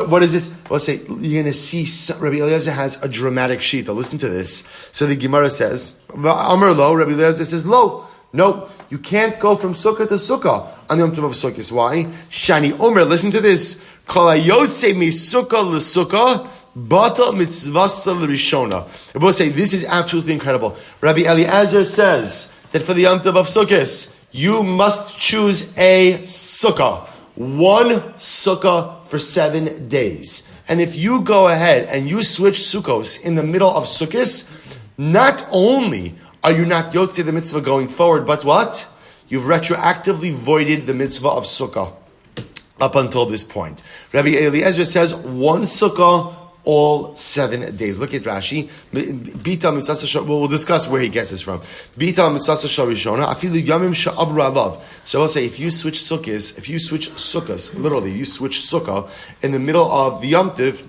What is this? Well, say you're going to see. Rabbi Eliezer has a dramatic shita. Listen to this. So the Gemara says, "Amar lo." Rabbi Eliezer says, "Lo." No, you can't go from sukkah to sukkah on the Yom Tov of Sukkos. Why? Shani Omer, listen to this. Kol hayotze misukkah l'sukkah, bata mitzvasa l'rishona. I will say, this is absolutely incredible. Rabbi Eliezer says that for the Yom Tov of Sukkos, you must choose a sukkah. One sukkah for 7 days. And if you go ahead and you switch sukkos in the middle of Sukkos, not only are you not yotze the mitzvah going forward, but what? You've retroactively voided the mitzvah of sukkah up until this point. Rabbi Eliezer says one sukkah all 7 days. Look at Rashi. We'll discuss where he gets this from. So I'll say, if you switch sukkahs, literally, you switch sukkah in the middle of the Yom Tov,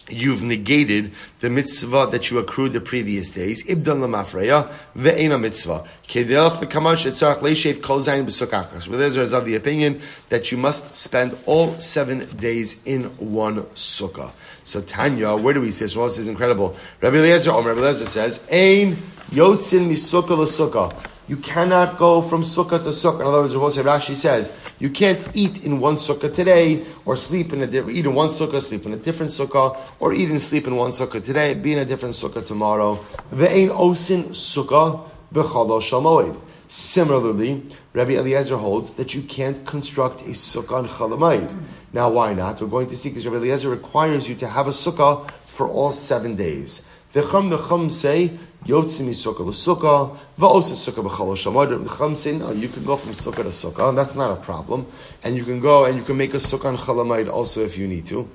you've negated the mitzvah that you accrued the previous days. Ibdan lamafreya ve'ena mitzvah. Kedel f'kamash etzarach leishev kol zayin b'sukkah. But there's of the opinion that you must spend all 7 days in one sukkah. So Tanya, where do we say? So this is incredible. Rabbi Eliezer says, Ein yotzin misukkah l'sukkah. You cannot go from sukkah to sukkah. In other words, Rashi says, you can't eat in one sukkah today, or eat in one sukkah, sleep in a different sukkah, or eat and sleep in one sukkah today, be in a different sukkah tomorrow. Ve'ein osin sukkah b'chol shel moed. Similarly, Rabbi Eliezer holds that you can't construct a sukkah on Chol Hamoed. Now, why not? We're going to see, because Rabbi Eliezer requires you to have a sukkah for all 7 days. The Chum say, Yotzim sukkah l'sukkah, va'osa sukkah b'chol shel moed. The Chum say, no, you can go from sukkah to sukkah, and that's not a problem. And you can go and you can make a sukkah on Chol Hamoed also if you need to.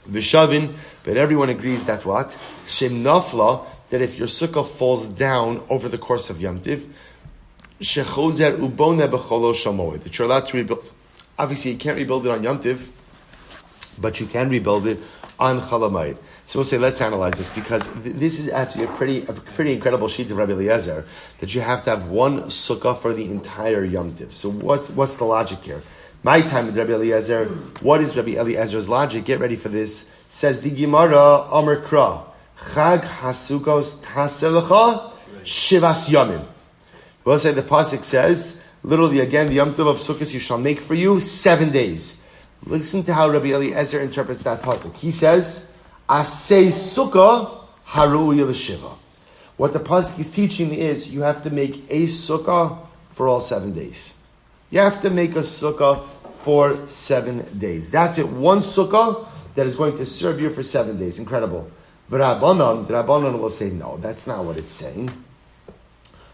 V'shavin, but everyone agrees that what? Shem nafla, that if your sukkah falls down over the course of Yom Tiv, shechozer ubone b'chol shel moed, that you're allowed to rebuild. Obviously, you can't rebuild it on Yom Tiv, but you can rebuild it on Chol Hamoed. So we'll say, let's analyze this, because this is actually a pretty incredible sheet of Rabbi Eliezer, that you have to have one sukkah for the entire Yom Tiv. So what's the logic here? My time with Rabbi Eliezer, what is Rabbi Eliezer's logic? Get ready for this. Says the Gemara, Omer Kra, Chag Hasukos Taselecha Shivas Yomim. We'll say the pasuk says, literally again, the Yom Tov of Sukkot you shall make for you 7 days. Listen to how Rabbi Eliezer interprets that pasuk. He says, Asay sukkah haruya l'shiva. What the pasuk is teaching is you have to make a sukkah for all 7 days. You have to make a sukkah for 7 days. That's it. One sukkah that is going to serve you for 7 days. Incredible. But the Rabbanan will say, no, that's not what it's saying.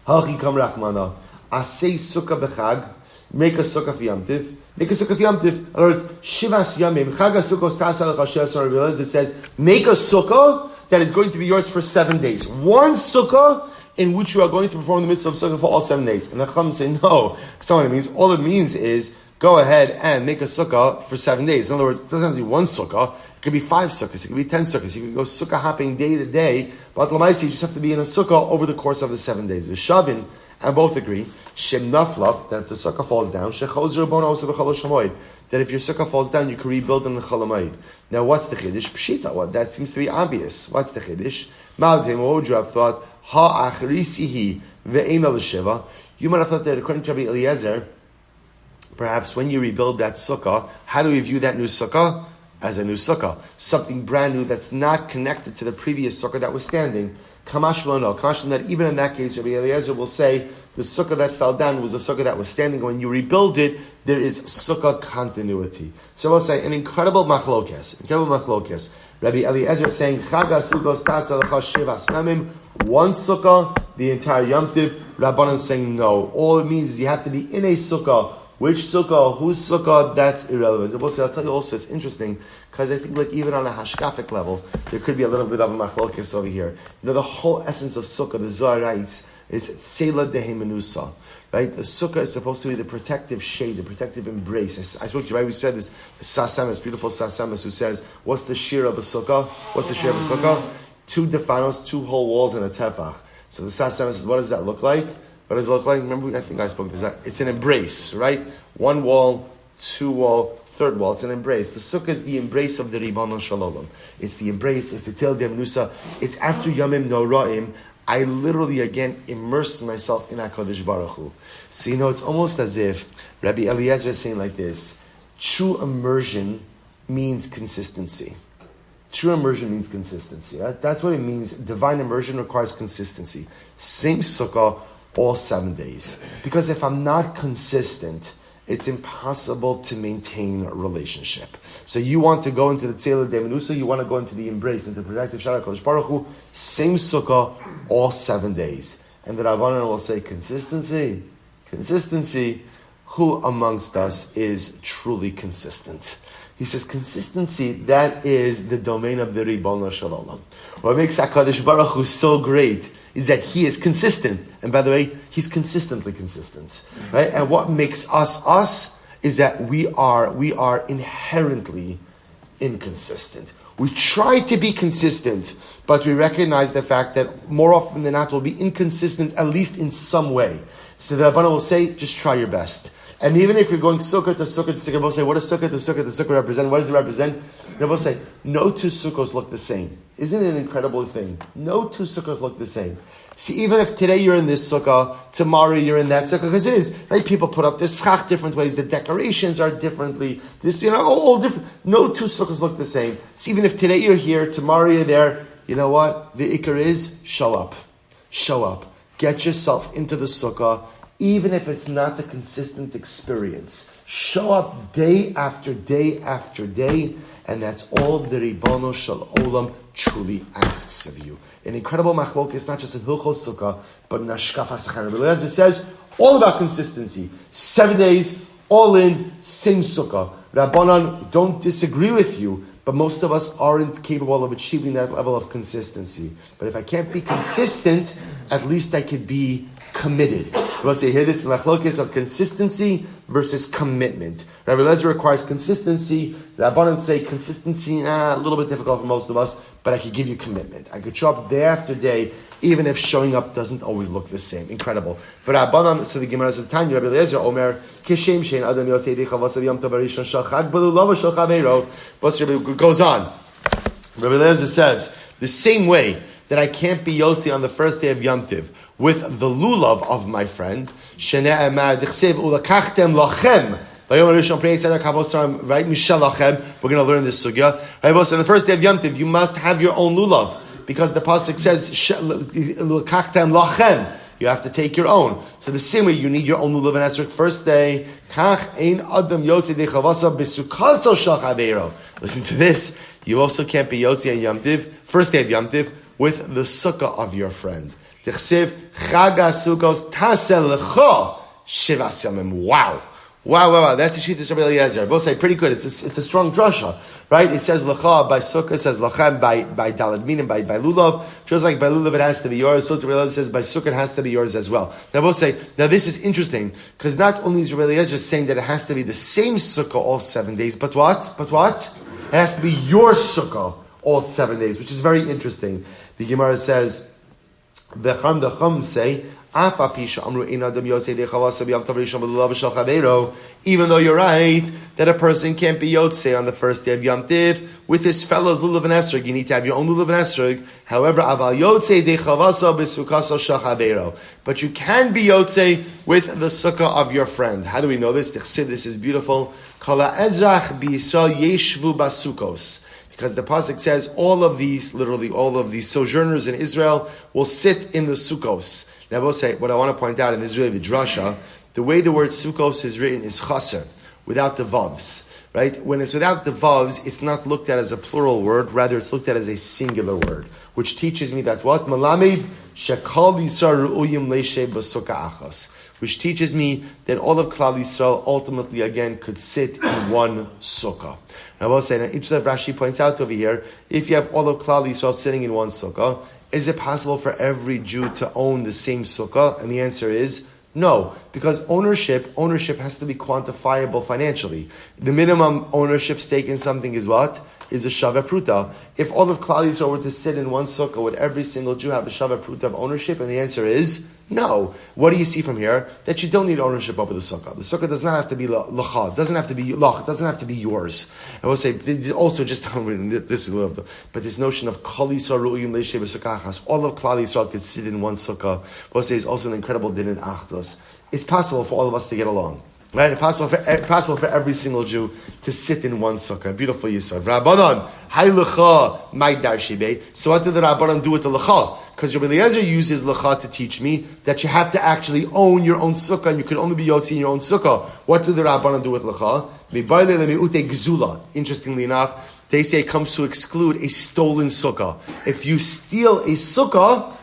Hachi kam rachmana. Asay sukkah b'chag. Make a sukkah for Yom Tiv. Make a sukkah for Yom Tiv. In other words, Shivas Yamim. Chag HaSukkos Tasal HaShem. It says, make a sukkah that is going to be yours for 7 days. One sukkah in which you are going to perform the mitzvah of sukkah for all 7 days. And the Chacham say, no, that's not what it means. All it means is, go ahead and make a sukkah for 7 days. In other words, it doesn't have to be one sukkah. It could be 5 sukkahs. It could be 10 sukkahs. You can go sukkah hopping day to day. But Lamaisi, you just have to be in a sukkah over the course of the 7 days. V'shavin, and both agree, Shem naflav, that if the sukkah falls down, shechozer bono osa b'chol shel moed, that if your sukkah falls down, you can rebuild it in Chol Hamoed. Now, what's the chiddush? Pshita. What? That seems to be obvious. What's the chiddush? Ma'adhem, what would you have thought? Ha achrisihi ve'ena l'shiva. You might have thought that according to Rabbi Eliezer, perhaps when you rebuild that sukkah, how do we view that new sukkah? As a new sukkah. Something brand new that's not connected to the previous sukkah that was standing. Kamash lo no. Kamash that even in that case, Rabbi Eliezer will say, the sukkah that fell down was the sukkah that was standing. When you rebuild it, there is sukkah continuity. So I will say, an incredible machlokes. Rabbi Eliezer is saying, Chaga sukkos tasa lecha shivas yamim, one sukkah, the entire Yom Tiv. Rabbanan is saying, no. All it means is you have to be in a sukkah. Which sukkah, whose sukkah, that's irrelevant. I'll tell you also, it's interesting, because I think like even on a hashkafic level, there could be a little bit of a machlokes over here. The whole essence of sukkah, the Zohar writes, is Selah Dehe Menusa. Right? The sukkah is supposed to be the protective shade, the protective embrace. I spoke to you, right? We said this Sasamas, beautiful Sasamas, who says, what's the shear of a sukkah? What's the shear of a sukkah? 2 defanos, 2 whole walls, and a tefach. So the Sasamas says, what does that look like? What does it look like? Remember, I think I spoke this out. It's an embrace, right? 1 wall, 2 wall, 3rd wall. It's an embrace. The sukkah is the embrace of the Ribbon Shalom. It's the embrace. It's the Tel Demnusa. It's after Yamim Noraim. I literally, again, immerse myself in HaKadosh Baruch Hu. So, it's almost as if Rabbi Eliezer is saying like this, true immersion means consistency. True immersion means consistency. That's what it means. Divine immersion requires consistency. Same sukkah, all 7 days. Because if I'm not consistent, it's impossible to maintain a relationship. So you want to go into the Tzeilah Devanusa, you want to go into the embrace, into the protective Shara Kodesh Baruch Hu, same sukkah, all 7 days. And the Rabbanan will say, consistency. Who amongst us is truly consistent? He says, consistency, that is the domain of the Ribbon Shalom. What makes HaKadosh Baruch Hu so great is that he is consistent. And by the way, he's consistently consistent. Right? And what makes us is that we are inherently inconsistent. We try to be consistent, but we recognize the fact that more often than not we'll be inconsistent, at least in some way. So the Rabbana will say, just try your best. And even if you're going sukkah to sukkah to sukkah, we'll say, what does sukkah to sukkah to sukkah represent? What does it represent? And we'll say, no 2 sukkahs look the same. Isn't it an incredible thing? No 2 sukkahs look the same. See, even if today you're in this sukkah, tomorrow you're in that sukkah, because it is, right? People put up their schach different ways, the decorations are differently, all different. No 2 sukkahs look the same. So even if today you're here, tomorrow you're there, you know what? The ikar is, show up. Show up. Get yourself into the sukkah, even if it's not the consistent experience. Show up day after day after day, and that's all the Ribono Shel Olam truly asks of you. An incredible machlokes, not just in Hilchos Sukkah, but in Hashkafas Chaim. As it says, all about consistency. 7 days, all in, same Sukkah. Rabbanan don't disagree with you, but most of us aren't capable of achieving that level of consistency. But if I can't be consistent, at least I could be committed. We'll say here this is machlokes of consistency versus commitment. Rabbi Eliezer requires consistency. The Rabbanan say consistency, a little bit difficult for most of us, but I could give you commitment. I could show up day after day, even if showing up doesn't always look the same. Incredible. For Rabbanan, so the Gemara says, Tanya, Rabbi Eliezer, Omer, Kishem Shein Adam Yotzei Decha Vasav Yom Tov Harishon Shel Chag B'Lu Lava Shel Chaveiro. But goes on. Rabbi Eliezer says, the same way that I can't be Yotzi on the first day of Yom Tiv with the lulav of my friend, Shene'emar Dichsev Ulakachtem Lachem. Right, Mishal Lachem. We're going to learn this sugya. Right, boss. On the first day of Yom Tiv, you must have your own lulav because the pasuk says Ulakachtem Lachem. You have to take your own. So the same way you need your own lulav and esrog first day. Kach ein adam Yotzi dechavasa besukaso shel chaveiro. Listen to this. You also can't be Yotzi on Yom Tiv, first day of Yom Tiv, with the sukkah of your friend. Tichsev chaga sukkos tasel lecha shivas yamim. Wow. That's the Shittas Rabbi Eliezer. Both say pretty good. It's a strong drasha, right? It says lecha by sukkah, it says lachem by dalad min and by lulav. Just like by lulav it has to be yours. So Rabbi Eliezer says by sukkah it has to be yours as well. Now both say, now this is interesting, because not only is Rabbi Eliezer saying that it has to be the same sukkah all 7 days, but what? It has to be your sukkah all 7 days, which is very interesting. The Gemara says, the Chum say, Even though you're right that a person can't be Yotzei on the first day of Yom Tiv with his fellows Lulav and Esrog, you need to have your own Lulav and Esrog. However, Aval Yotzei Dechavasa B'Sukkasa Shachavero. But you can be Yotzei with the Sukkah of your friend. How do we know this? This is beautiful. Kala Ezrach B'Yisrael Yeshvu Basukos. Because the pasuk says literally all of these sojourners in Israel will sit in the sukkos. Now, I will say, what I want to point out in Israeli the drasha, the way the word sukkos is written is chaser, without the vavs. Right? When it's without the vavs, it's not looked at as a plural word, rather it's looked at as a singular word, which teaches me that what? Malamid shekal yisrael ru'uyim leishe b'sukkah achas. Which teaches me that all of Klal Yisrael ultimately again could sit in one sukkah. And I will say, now each of Rashi points out over here, if you have all of Klal Yisrael sitting in one sukkah, is it possible for every Jew to own the same sukkah? And the answer is no, because ownership has to be quantifiable financially. The minimum ownership stake in something is what? Is a Shaveh Pruta. If all of Klal Yisrael were to sit in one sukkah, would every single Jew have a Shaveh Pruta of ownership? And the answer is no. What do you see from here? That you don't need ownership over the sukkah. The sukkah does not have to be lacha. It doesn't have to be lach. It doesn't have to be yours. I will say, also just this we love, but this notion of Kol Yisrael Ru'uyim Leishe B'Sukkah Achas, all of Klal Yisrael could sit in one sukkah. I will say is also an incredible din in Achdus. It's possible for all of us to get along. Right? It's possible for every single Jew to sit in one sukkah. Beautiful Yisrael. Rabbanon, hay lecha, my darshibe. So what did the Rabbanon do with the lecha? Because Rabbi Eliezer uses lecha to teach me that you have to actually own your own sukkah, and you can only be yotzi in your own sukkah. What did the Rabbanon do with lecha? Interestingly enough, they say it comes to exclude a stolen sukkah. If you steal a sukkah,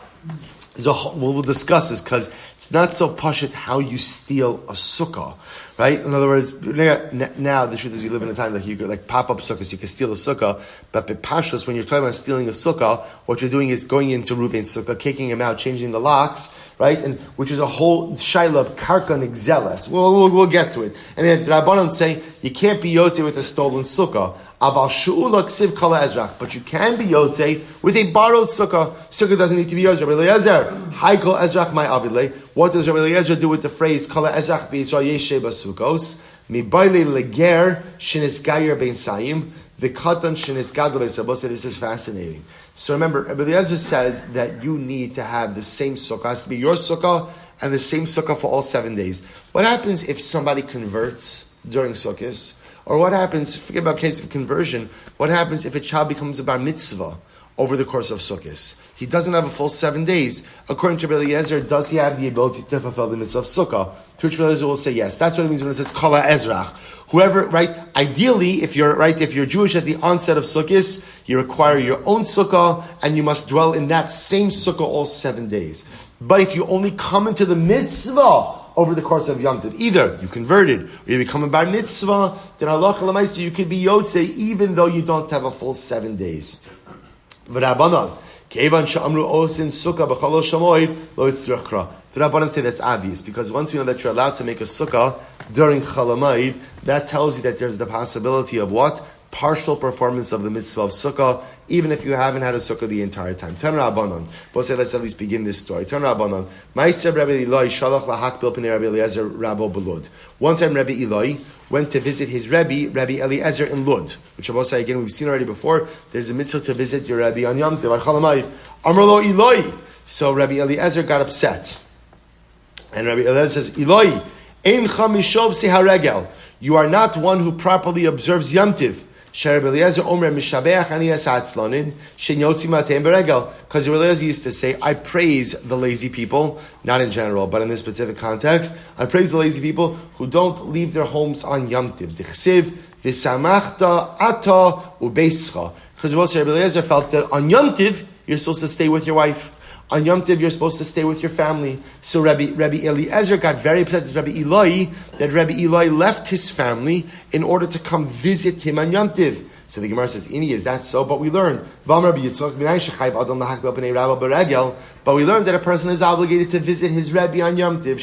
we'll discuss this because it's not so pashut how you steal a sukkah, right? In other words, now the truth is we live in a time that you could like pop up sukkahs, you can steal a sukkah, but b'pashtus, when you're talking about stealing a sukkah, what you're doing is going into Reuven's sukkah, kicking him out, changing the locks, right? And which is a whole shaila of karka nigzeles. We'll get to it. And then the Rabbanon say you can't be yotze with a stolen sukkah. Aval shu'ula ksiv kala ezrach, but you can be yotzei with a borrowed sukkah. Sukkah doesn't need to be yours. Rabbi Eliezer, haikol ezrach my avidle. What does Rabbi Eliezer do with the phrase kala ezrach b'Yisrael yeshe basukos? Mi baile leger shenis gayer ben sayim the katan shenis gadol ben sabos. This is fascinating. So remember, Rabbi Eliezer says that you need to have the same sukkah. It has to be your sukkah and the same sukkah for all 7 days. What happens if somebody converts during sukkahs? Or what happens, forget about case of conversion, what happens if a child becomes a bar mitzvah over the course of Sukkot? He doesn't have a full 7 days. According to Rabbi Eliezer, does he have the ability to fulfill the mitzvah of Sukkah? To which Rabbi Eliezer will say yes. That's what it means when it says Kala Ezrach. Whoever, right, ideally, if you're Jewish at the onset of Sukkot, you require your own Sukkah, and you must dwell in that same Sukkah all 7 days. But if you only come into the mitzvah over the course of Yom Tov, either you converted or you become a bar mitzvah, then Allah Chalamayster, you could be Yotzei even though you don't have a full 7 days. The Rabbanan say that's obvious, because once we know that you're allowed to make a sukkah during Chalamayid, that tells you that there's the possibility of what? Partial performance of the mitzvah of sukkah, even if you haven't had a sukkah the entire time. Tan Rabbanon. Let's at least begin this story. Tan Rabbanon. Ma'aseh Rabbi Eloi shalach lahakbil pnei Rabbi Eliezer Rabbo Belud. One time Rabbi Eloi went to visit his Rabbi Eliezer in Lud, which I will say again, we've seen already before. There's a mitzvah to visit your Rabbi on Yom Tov, on Chalamayid. Amar lo Eloi. So Rabbi Eliezer got upset. And Rabbi Eliezer says, Eloi, ein chamishov seharegel. You are not one who properly observes Yom Tov. Because Eliezer used to say, I praise the lazy people, not in general, but in this specific context, I praise the lazy people who don't leave their homes on Yom Tov. Because Eliezer felt that on Yom Tov, you're supposed to stay with your wife. On Yom Tov, you're supposed to stay with your family. So Rabbi Eliezer got very upset with Rabbi Eloi, that Rabbi Eloi left his family in order to come visit him on Yom Tov. So the Gemara says, Ini, is that so? But we learned, but we learned that a person is obligated to visit his Rebbe on Yom Tov.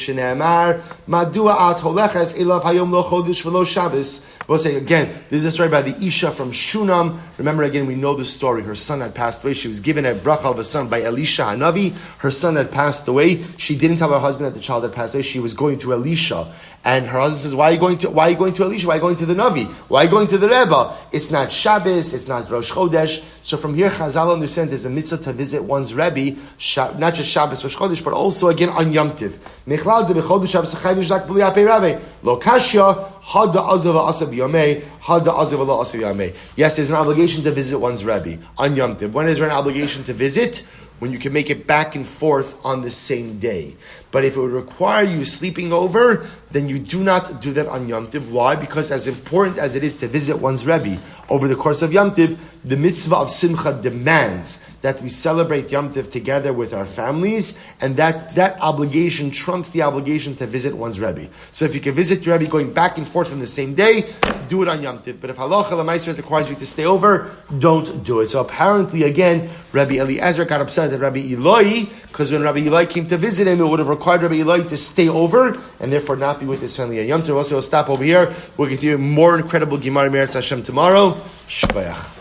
We'll say again, this is a story by the Isha from Shunam. Remember again, we know the story. Her son had passed away. She was given a bracha of a son by Elisha Hanavi. Her son had passed away. She didn't tell her husband that the child had passed away. She was going to Elisha. And her husband says, why are you going to Elisha? Why are you going to the Navi? Why are you going to the Rebbe? It's not Shabbos, it's not Rosh Chodesh. So from here, Chazal understand there's a mitzvah to visit one's Rebbe, not just Shabbos, Rosh Chodesh, but also again on Yom Tiv. Mechlal de b'chodesh Shabbos chayvish lak b'li apei Rebbe. Lo kashya, had azav asav yomei, had azav lo asav yomei. Yes, there's an obligation to visit one's Rebbe on Yom Tiv. When is there an obligation to visit? When you can make it back and forth on the same day. But if it would require you sleeping over, then you do not do that on Yom Tiv. Why? Because as important as it is to visit one's Rebbe over the course of Yom Tiv, the mitzvah of Simcha demands that we celebrate Yom Tiv together with our families, and that obligation trumps the obligation to visit one's Rebbe. So if you can visit your Rebbe going back and forth on the same day, do it on Yom Tiv. But if halacha l'maaseh requires you to stay over, don't do it. So apparently, again, Rabbi Eliezer got upset at Rabbi Eloi, because when Rabbi Eloi came to visit him, it would have required Rabbi Eloi to stay over, and therefore not be with his family on Yom Tov. Also, we'll stop over here. We'll continue more incredible Gemara Meretz Hashem tomorrow. Shbayach.